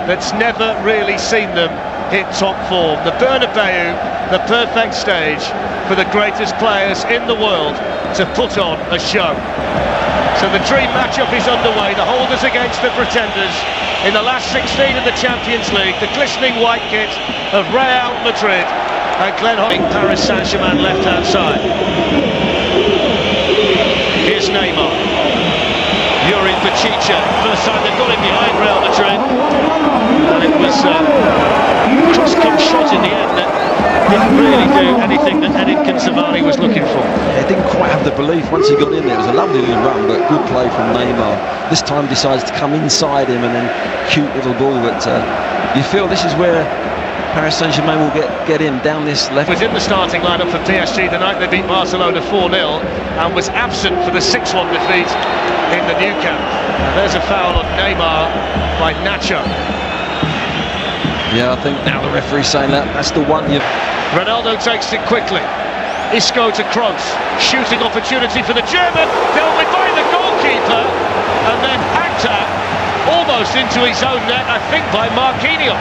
that's never really seen them hit top form. The Bernabeu, the perfect stage for the greatest players in the world to put on a show. So the dream matchup is underway, the holders against the pretenders in the last 16 of the Champions League, the glistening white kit of Real Madrid and Glenn Hodding, Paris Saint-Germain left-hand side. Here's Neymar. Yuri Pachicha, first time they've got him behind Real Madrid. And it was a cross-kick shot in the end that didn't really do anything that Edinson Cavani was looking for. Yeah, didn't quite have the belief once he got in there. It was a lovely little run, but good play from Neymar. This time decides to come inside him and then cute little ball. But you feel this is where Paris Saint-Germain will get in down this left. Was in the starting lineup for PSG the night they beat Barcelona 4-0 and was absent for the 6-1 defeat in the Nou Camp. And there's a foul on Neymar by Nacho. Yeah, I think now the referee's saying that's the one you... Ronaldo takes it quickly. Isco to Kroos. Shooting opportunity for the German. Dealt with by the goalkeeper. And then hacked at almost into his own net, I think, by Marquinhos.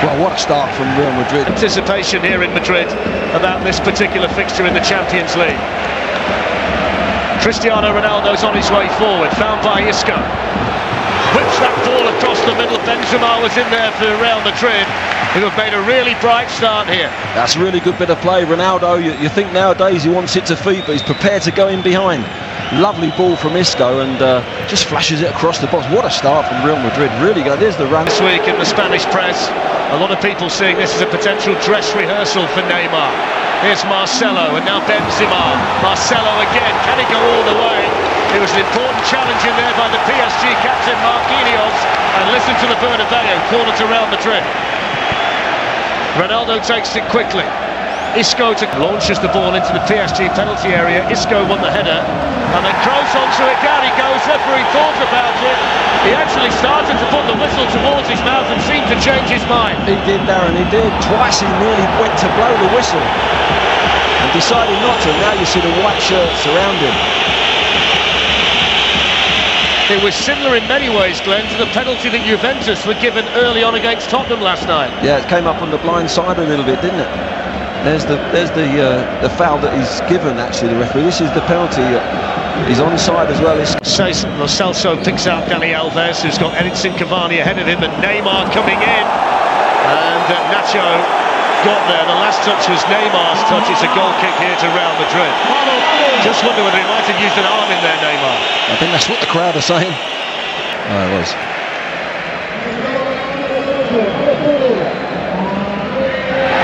Well, what a start from Real Madrid. Anticipation here in Madrid about this particular fixture in the Champions League. Cristiano Ronaldo's on his way forward, found by Isco. Whips that ball across the middle. Benzema was in there for Real Madrid, who have made a really bright start here. That's a really good bit of play. Ronaldo, you think nowadays he wants it to feet, but he's prepared to go in behind. Lovely ball from Isco and just flashes it across the box. What a start from Real Madrid. Really good. There's the run. This week in the Spanish press, a lot of people seeing this as a potential dress rehearsal for Neymar. Here's Marcelo and now Benzema. Marcelo again. Can he go all the way? It was an important challenge in there by the PSG captain Marquinhos. And listen to the Bernabeu, corner to Real Madrid. Ronaldo takes it quickly. Isco launches the ball into the PSG penalty area. Isco won the header. And then Kroos onto it. Down he goes. Referee thought about it. He actually started to put the whistle towards his mouth and seemed to change his mind. He did, Darren, he did. Twice he nearly went to blow the whistle and decided not to. Now you see the white shirts around him. It was similar in many ways, Glenn, to the penalty that Juventus were given early on against Tottenham last night. Yeah, it came up on the blind side a little bit, didn't it? There's the foul that he's given, actually, the referee. This is the penalty. He's onside as well. Lo Celso picks out Dani Alves, who's got Edinson Cavani ahead of him, and Neymar coming in. And Nacho got there. The last touch was Neymar's touch. It's a goal kick here to Real Madrid. Just wonder whether he might have used an arm in there, Neymar. I think that's what the crowd are saying. Oh, it was.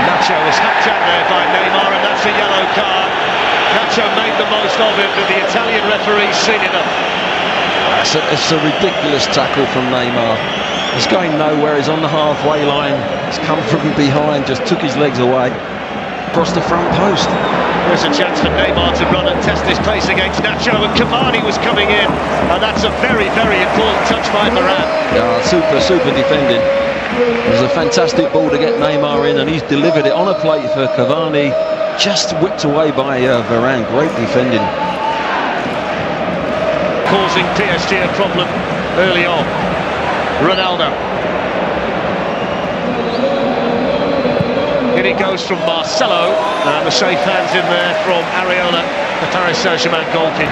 Nacho was hacked out there by Neymar, and that's a yellow card. Nacho made the most of it, but the Italian referee's seen enough. It's a ridiculous tackle from Neymar. He's going nowhere. He's on the halfway line. He's come from behind, just took his legs away. Across the front post. There's a chance for Neymar to run and test his pace against Nacho, and Cavani was coming in, and that's a very, very important touch by Varane. Yeah, super defending. It was a fantastic ball to get Neymar in, and he's delivered it on a plate for Cavani, just whipped away by Varane. Great defending. Causing PSG a problem early on. Ronaldo. In he goes from Marcelo, and the safe hands in there from Areola, the Paris Saint-Germain goalkeeper.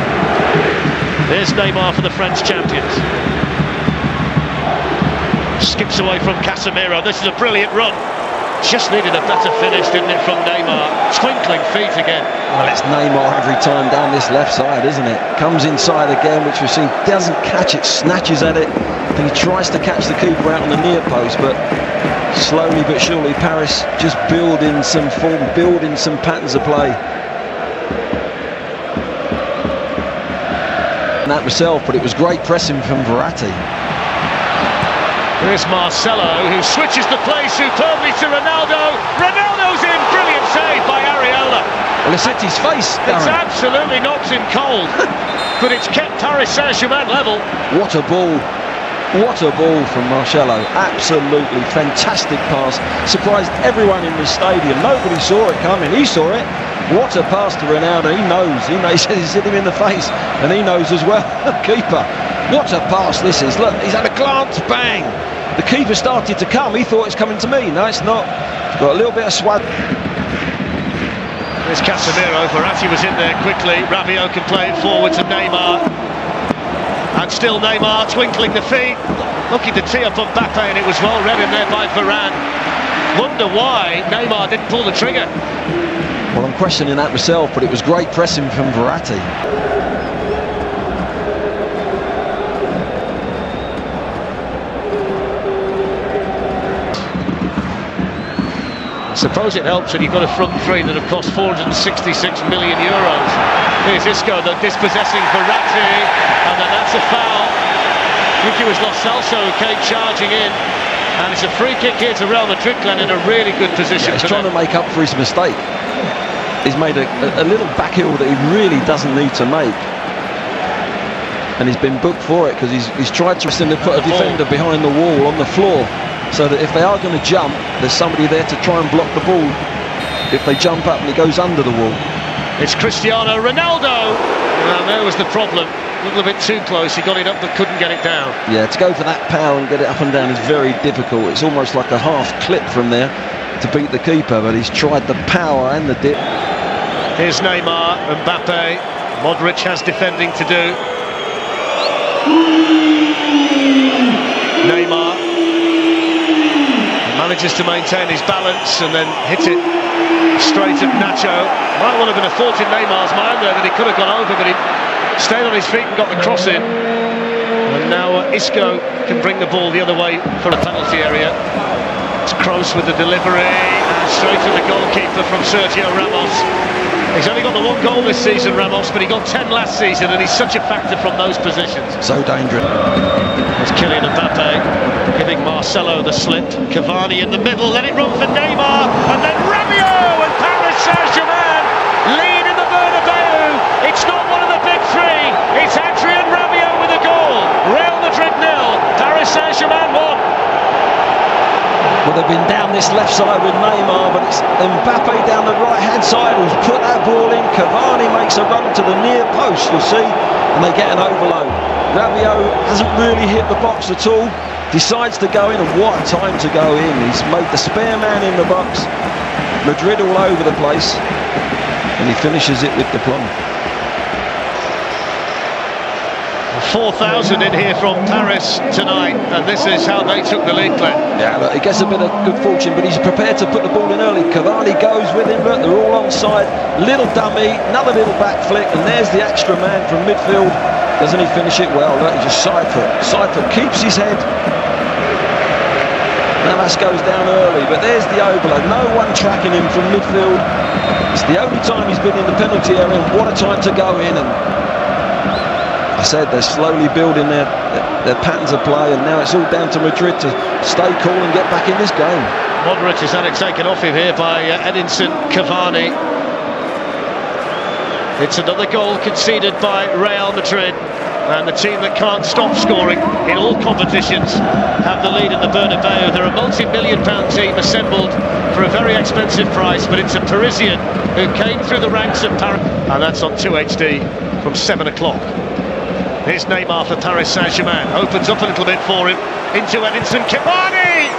There's Neymar for the French champions. Skips away from Casemiro. This is a brilliant run. Just needed a better finish, didn't it, from Neymar? Twinkling feet again. Well, it's Neymar every time down this left side, isn't it? Comes inside again, which we've seen, doesn't catch it, snatches at it. And he tries to catch the keeper out on the near post, but slowly but surely Paris just building some form, building some patterns of play. And that myself, but it was great pressing from Verratti. Here's Marcelo, who switches the play superbly to Ronaldo. Ronaldo's in, brilliant save by Areola. Well, it's hit his face, Darren. It's absolutely knocked him cold, but it's kept Paris Saint-Germain level. What a ball. What a ball from Marcelo. Absolutely fantastic pass. Surprised everyone in the stadium. Nobody saw it coming. He saw it. What a pass to Ronaldo. He knows. He says he's hit him in the face, and he knows as well. Keeper. What a pass this is. Look, he's had a glance, bang. The keeper started to come. He thought it's coming to me. No, it's not. He's got a little bit of swag. There's Casemiro. Verratti was in there quickly. Rabiot can play it forward to Neymar. And still Neymar twinkling the feet. Looking to tee up on Mbappé, and it was well read in there by Varane. Wonder why Neymar didn't pull the trigger. Well, I'm questioning that myself, but it was great pressing from Verratti. I suppose it helps when you've got a front three that have cost 466 million euros. Here's Isco, the dispossessing Verratti, and then that's a foul. I think it was Lo Celso who came charging in, and it's a free kick here to Real Madrid, Glenn, in a really good position. Yeah, he's trying to make up for his mistake. He's made a little back heel that he really doesn't need to make, and he's been booked for it because he's tried to put a defender behind the wall on the floor, so that if they are going to jump, there's somebody there to try and block the ball if they jump up and it goes under the wall. It's Cristiano Ronaldo, and there was the problem. A little bit too close, he got it up but couldn't get it down. Yeah, to go for that power and get it up and down is very difficult. It's almost like a half clip from there to beat the keeper, but he's tried the power and the dip. Here's Neymar, Mbappé, Modrić has defending to do. Neymar manages to maintain his balance and then hit it straight at Nacho. Might well have been a thought in Neymar's mind there that he could have gone over, but he stayed on his feet and got the cross in. And now Isco can bring the ball the other way for a penalty area. It's Kroos with the delivery, and straight to the goalkeeper from Sergio Ramos. He's only got the one goal this season, Ramos, but he got 10 last season, and he's such a factor from those positions. So dangerous. There's Kylian Mbappé giving Marcelo the slip. Cavani in the middle, let it run for Neymar, and then Rabiot, and Paris Saint-Germain lead in the Bernabeu. It's not one of the big three, it's Adrien Rabiot with a goal. Real Madrid 0, Paris Saint-Germain 1. Well, they've been down this left side with Neymar, but it's Mbappé down the right-hand side who's put that ball in. Cavani makes a run to the near post, you'll see, and they get an overload. Rabiot hasn't really hit the box at all, decides to go in, and what a time to go in. He's made the spare man in the box. Madrid all over the place, and he finishes it with the plum. 4,000 in here from Paris tonight, and this is how they took the lead, Glenn. Yeah, look, he gets a bit of good fortune, but he's prepared to put the ball in early. Cavani goes with him, look, they're all onside. Little dummy, another little back flick, and there's the extra man from midfield. Doesn't he finish it well? Look, he just side foot, keeps his head. Navas goes down early, but there's the overload. No one tracking him from midfield. It's the only time he's been in the penalty area, and what a time to go in. And I said they're slowly building their patterns of play, and now it's all down to Madrid to stay cool and get back in this game. Modrić has had it taken off him here by Edinson Cavani. It's another goal conceded by Real Madrid, and the team that can't stop scoring in all competitions have the lead in the Bernabeu. They're a multi-million-pound team assembled for a very expensive price, but it's a Parisian who came through the ranks of Paris, and that's on 2HD from 7 o'clock. Here's Neymar for Paris Saint-Germain, opens up a little bit for him, into Edinson Cavani!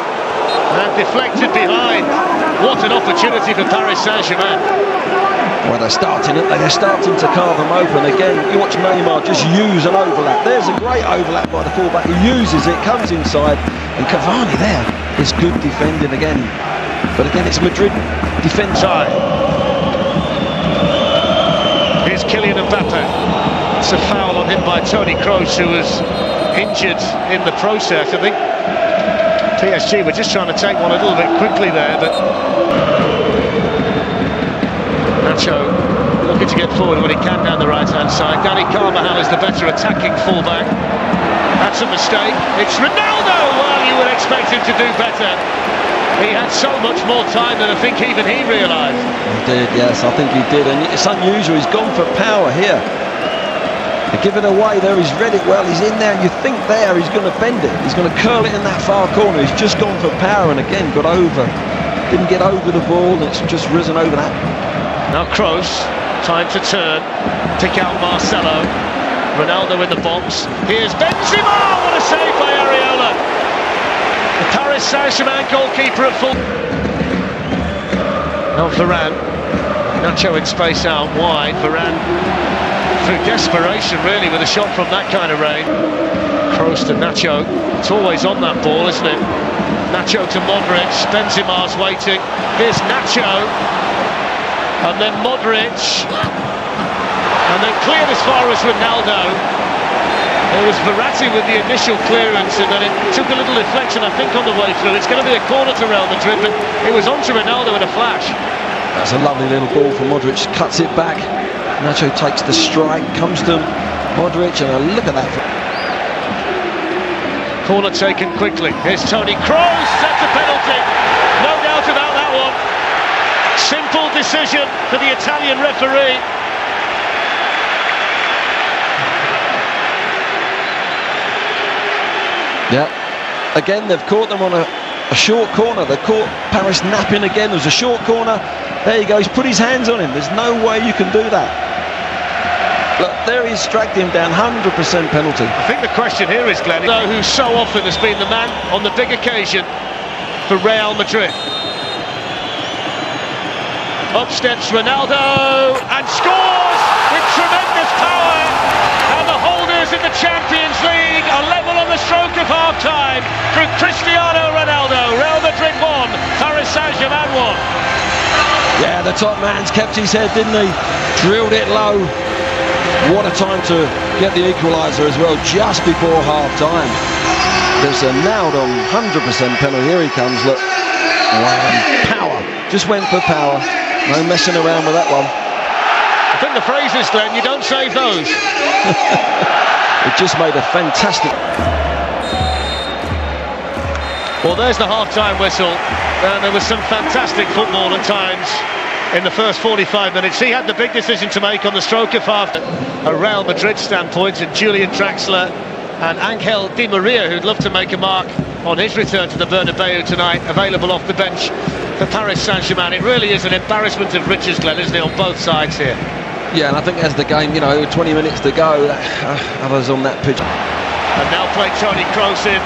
And deflected behind. What an opportunity for Paris Saint-Germain. Well, they're starting to carve them open again. You watch Neymar just use an overlap. There's a great overlap by the fullback. He uses it, comes inside, and Cavani there is good defending again. But again, it's Madrid defence. Here's Kylian Mbappé. It's a foul on him by Toni Kroos, who was injured in the process. I think PSG were just trying to take one a little bit quickly there, but Nacho looking to get forward when he can down the right-hand side. Dani Carvajal is the better attacking fullback. That's a mistake. It's Ronaldo! Well, you would expect him to do better. He had so much more time than I think even he realised. He did, yes, I think he did, and it's unusual. He's gone for power here. To give it away there, he's read it well, he's in there, and you think there he's going to bend it, he's going to curl it in that far corner. He's just gone for power, and again got over, didn't get over the ball, and it's just risen over that. Now Kroos, time to turn, pick out Marcelo, Ronaldo in the box. Here's Benzema! What a save by Areola! The Paris Saint-Germain goalkeeper at full. Now Varane. Nacho in space out wide. Varane through desperation really with a shot from that kind of range. Kroos to Nacho. It's always on that ball, isn't it? Nacho to Modrić. Benzema's waiting. Here's Nacho. And then Modrić. And then cleared as far as Ronaldo. There was Verratti with the initial clearance, and then it took a little deflection, I think, on the way through. It's going to be a corner to Real Madrid, but it was onto Ronaldo in a flash. That's a lovely little ball from Modrić, cuts it back. Nacho takes the strike, comes to Modrić, and a look at that. Corner taken quickly. Here's Toni Kroos, sets a penalty. No doubt about that one. Simple decision for the Italian referee. Yeah, again they've caught them on a short corner. They caught Paris napping again. There was a short corner. There he goes, put his hands on him. There's no way you can do that. Look, there he's dragged him down, 100% penalty. I think the question here is, Glenn, who so often has been the man on the big occasion for Real Madrid. Up steps Ronaldo and scores with tremendous power. And the holders in the Champions League are level on the stroke of half-time through Cristiano Ronaldo. Real Madrid 1, Paris Saint-Germain 1. Yeah, the top man's kept his head, didn't he? Drilled it low. What a time to get the equaliser as well, just before half-time. There's a nailed on 100% penalty. Here he comes, look. Wow, power. Just went for power. No messing around with that one. I think the phrase is, Glenn, you don't save those. It just made a fantastic... Well, there's the half-time whistle. There was some fantastic football at times in the first 45 minutes. He had the big decision to make on the stroke of half. A Real Madrid standpoint, and Julian Draxler and Angel Di Maria, who'd love to make a mark on his return to the Bernabeu tonight, available off the bench for Paris Saint-Germain. It really is an embarrassment of riches, Glenn, isn't it, on both sides here? Yeah, and I think as the game, 20 minutes to go, others on that pitch. And now play Toni Kroos in.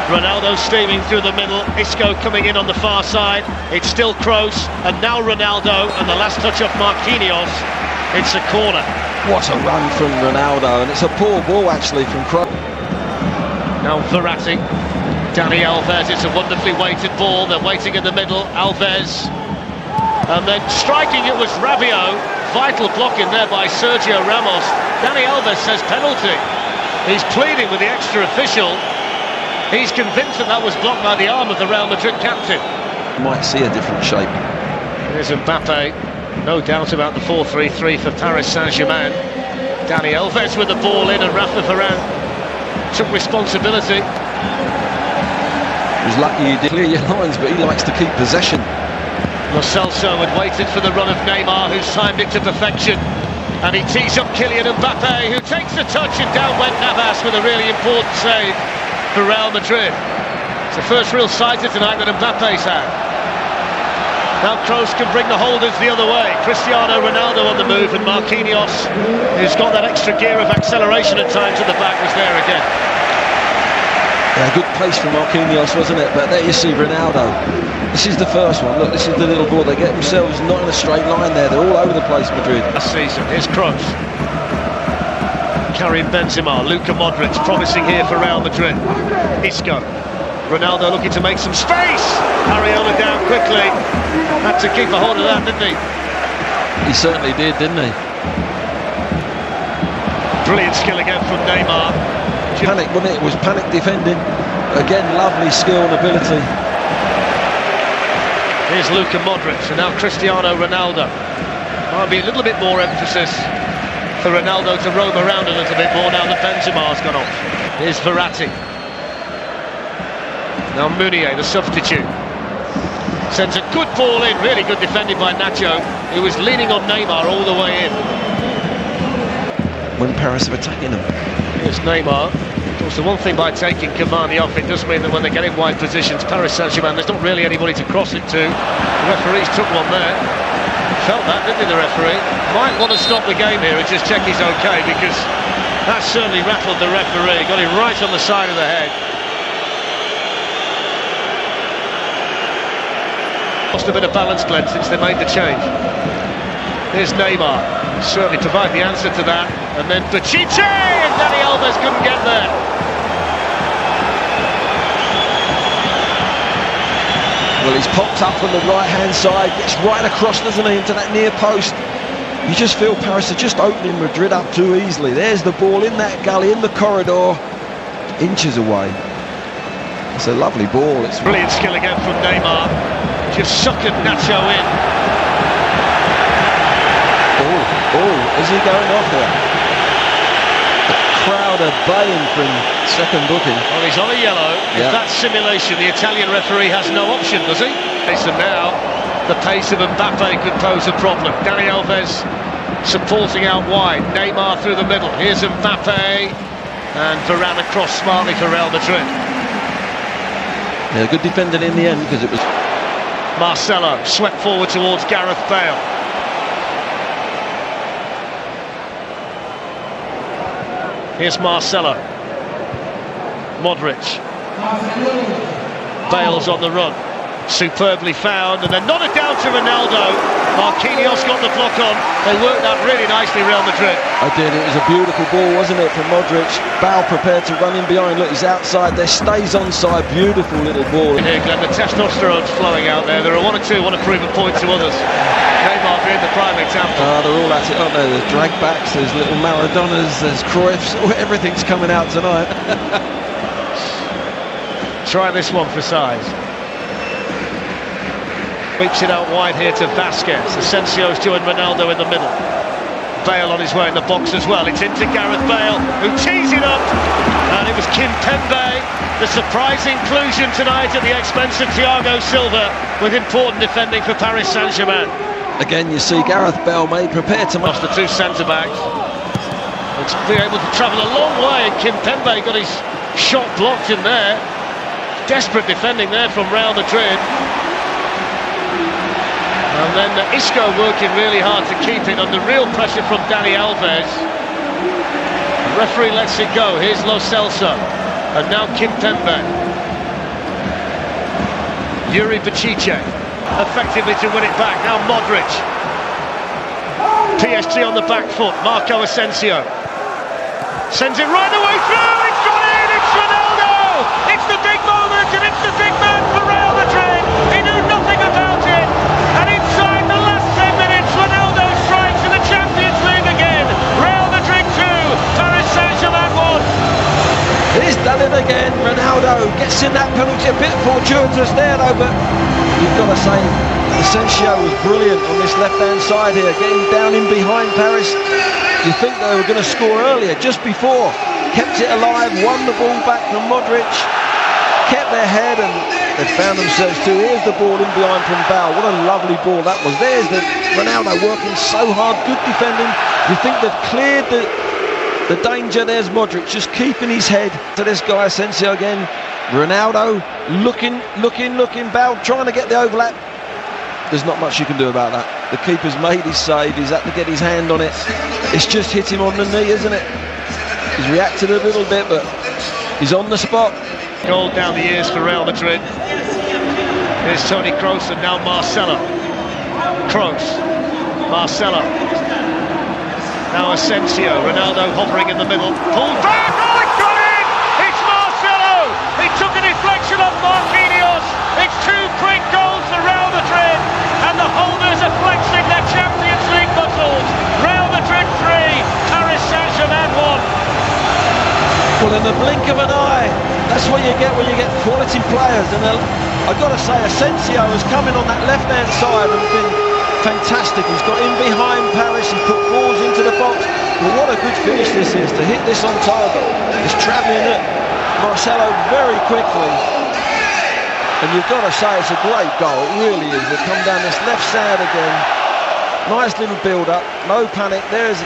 Ronaldo steaming through the middle. Isco coming in on the far side. It's still Kroos, and now Ronaldo, and the last touch off Marquinhos. It's a corner. What a run from Ronaldo, and it's a poor ball actually from Kroos. Now Verratti. Dani Alves, it's a wonderfully weighted ball. They're waiting in the middle. Alves. And then striking it was Rabiot. Vital block in there by Sergio Ramos. Dani Alves says penalty. He's pleading with the extra official. He's convinced that was blocked by the arm of the Real Madrid captain. Might see a different shape. Here's Mbappé. No doubt about the 4-3-3 for Paris Saint-Germain. Dani Alves with the ball in, and Rafa Varane took responsibility. He was lucky he did clear your lines, but he likes to keep possession. Lo Celso had waited for the run of Neymar, who's timed it to perfection. And he tees up Kylian Mbappé, who takes the touch, and down went Navas with a really important save for Real Madrid. It's the first real sighter tonight that Mbappe's had. Now Kroos can bring the holders the other way. Cristiano Ronaldo on the move, and Marquinhos, who's got that extra gear of acceleration at times at the back, was there again. Yeah, good pace from Marquinhos, wasn't it? But there you see Ronaldo. This is the first one. Look, this is the little ball. They get themselves not in a straight line there. They're all over the place, Madrid. Last season, here's Kroos. Karim Benzema, Luka Modrić promising here for Real Madrid. Isco. Ronaldo looking to make some space. Areola down quickly. Had to keep a hold of that, didn't he? He certainly did, didn't he? Brilliant skill again from Neymar. Panic, wasn't it? It was panic defending. Again, lovely skill and ability. Here's Luka Modrić, and now Cristiano Ronaldo. Might be a little bit more emphasis for Ronaldo to roam around a little bit more now that Benzema's gone off. Here's Verratti. Now Meunier, the substitute, sends a good ball in, really good defending by Nacho, who was leaning on Neymar all the way in. When Paris are attacking them. Here's Neymar. Of course, the one thing by taking Cavani off, it does mean that when they get in wide positions, Paris Saint-Germain, there's not really anybody to cross it to. The referees took one there. Felt that, didn't he, the referee? Might want to stop the game here and just check he's okay, because That certainly rattled the referee, got him right on the side of the head. Lost a bit of balance, Glenn, since they made the change. Here's Neymar, certainly provide the answer to that. And then Bachiche, and Dani Alves couldn't get there. Well, he's popped up on the right-hand side, gets right across, doesn't he, into that near post. You just feel Paris are just opening Madrid up too easily. There's the ball in that gully, in the corridor, inches away. It's a lovely ball. It's brilliant skill again from Neymar. Just suckered Nacho in. Oh, is he going off there? The crowd are baying from second booking. Well, he's on a yellow. Yeah. If that's simulation, the Italian referee has no option, does he? So now, the pace of Mbappé could pose a problem. Dani Alves supporting out wide. Neymar through the middle. Here's Mbappé. And Varane across smartly for Real Madrid. Yeah, good defending in the end, because it was... Marcelo swept forward towards Gareth Bale. Here's Marcelo. Modrić. Bale's on the run. Superbly found, and then nodded down to Ronaldo. Marquinhos got the block on. They worked that really nicely, Real Madrid. I did. It was a beautiful ball, wasn't it, from Modrić? Bale prepared to run in behind. Look, he's outside there, stays onside. Beautiful little ball. Here, Glenn, the testosterone's flowing out there. There are one or two want to prove a point to others. Neymar being the prime example. They're all at it, aren't they? There's drag backs, there's little Maradonas, there's Cruyffs. Everything's coming out tonight. Try this one for size. Sweeps it out wide here to Vasquez. Asensio's joined Ronaldo in the middle. Bale on his way in the box as well. It's into Gareth Bale, who tees it up. And it was Kimpembe, the surprise inclusion tonight at the expense of Thiago Silva, with important defending for Paris Saint-Germain. Again, you see Gareth Bale made prepared to... Lost the two centre-backs. It's been able to travel a long way, and Kimpembe got his shot blocked in there. Desperate defending there from Real Madrid. And then Isco working really hard to keep it under real pressure from Dani Alves. The referee lets it go. Here's Lo Celso. And now Kimpembe. Yuri Bachiche. Effectively to win it back. Now Modrić. PSG on the back foot. Marco Asensio. Sends it right the way through. It's gone in. It's Ronaldo. It's the big moment and it's the big man for Real Madrid. He knew nothing about it. And inside the last 10 minutes, Ronaldo strikes in the Champions League again. Real Madrid 2, Paris Saint-Germain 1. He's done it again. Ronaldo gets in that penalty. A bit fortuitous there, though, but you've got to say Asensio was brilliant on this left-hand side here, getting down in behind Paris. You think they were going to score earlier, just before. Kept it alive, won the ball back from Modrić, kept their head, and they found themselves too. Here's the ball in behind from Bale. What a lovely ball that was. There's the Ronaldo working so hard, good defending. You think they've cleared the danger. There's Modrić just keeping his head to this guy Asensio again. Ronaldo looking. Bale trying to get the overlap. There's not much you can do about that. The keeper's made his save. He's had to get his hand on it. It's just hit him on the knee, isn't it? He's reacted a little bit, but he's on the spot. Goal down the years for Real Madrid. Here's Toni Kroos and now Marcelo. Kroos, Marcelo. Now Asensio, Ronaldo hovering in the middle. Pulled back, oh, it's got in! It's Marcelo! He took a deflection off Marquinhos. It's two quick goals for Real Madrid. And the holders are flexing their Champions League muscles. Real Madrid 3, Paris Saint-Germain 1. Well, in the blink of an eye, that's what you get when you get quality players. And I've got to say, Asensio has come in on that left-hand side and been fantastic. He's got in behind Paris, he put balls into the box. Well, what a good finish this is, to hit this on target. He's travelling at Marcelo very quickly. And you've got to say, it's a great goal, it really is. They come down this left side again. Nice little build-up, no panic. There's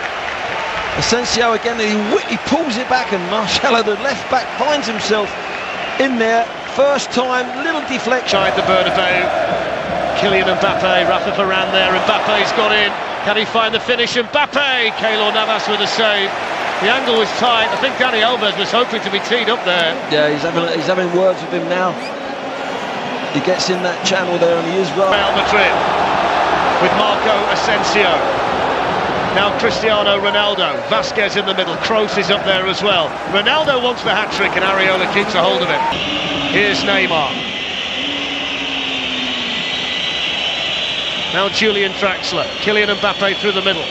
Asensio again, he pulls it back, and Marcelo, the left back, finds himself in there. First time, little deflection. Inside the Bernabeu, Kylian Mbappé, Rafa Varane there, Mbappe's got in. Can he find the finish? Mbappé, Keylor Navas with a save. The angle was tight. I think Dani Alves was hoping to be teed up there. Yeah, he's having words with him now. He gets in that channel there, and he is right. Real Madrid with Marco Asensio. Now Cristiano Ronaldo. Vasquez in the middle. Kroos is up there as well. Ronaldo wants the hat-trick, and Areola keeps a hold of it. Here's Neymar. Now Julian Draxler. Kylian Mbappé through the middle.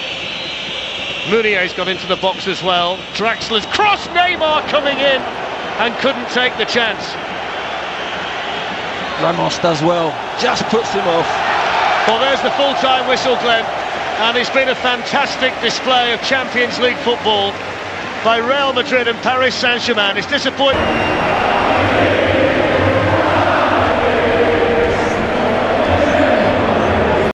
Meunier's got into the box as well. Draxler's cross. Neymar coming in and couldn't take the chance. Ramos does well, just puts him off. Well, there's the full-time whistle, Glenn, and it's been a fantastic display of Champions League football by Real Madrid and Paris Saint-Germain. It's disappointing.